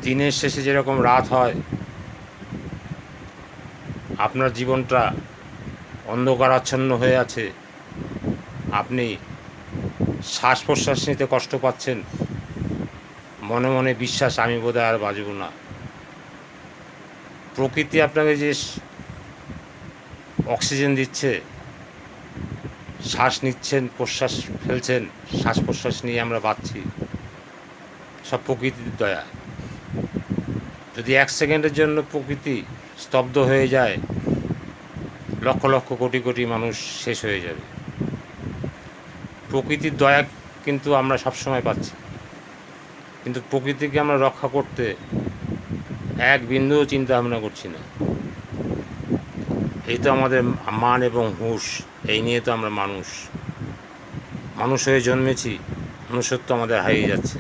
দিনের শেষে যেরকম রাত হয়, আপনার জীবনটা অন্ধকারাচ্ছন্ন হয়ে আছে, আপনি শ্বাস প্রশ্বাস নিতে কষ্ট পাচ্ছেন, মনে মনে বিশ্বাস আমি বোধহয় আর বাঁচব না। প্রকৃতি আপনাকে যে অক্সিজেন দিচ্ছে, শ্বাস নিচ্ছেন, প্রশ্বাস ফেলছেন, শ্বাস প্রশ্বাস নিয়ে আমরা বাঁচছি, সব প্রকৃতির দয়া। যদি 1 সেকেন্ডের জন্য প্রকৃতি স্তব্ধ হয়ে যায়, লক্ষ লক্ষ কোটি কোটি মানুষ শেষ হয়ে যাবে। প্রকৃতির দয়া কিন্তু আমরা সবসময় পাচ্ছি, কিন্তু প্রকৃতিকে আমরা রক্ষা করতে এক বিন্দুও চিন্তা ভাবনা করছি না। এই তো আমাদের মান এবং হুঁশ, এই নিয়ে তো আমরা মানুষ হয়ে জন্মেছি, মনুষ্যত্ব আমাদের হারিয়ে যাচ্ছে।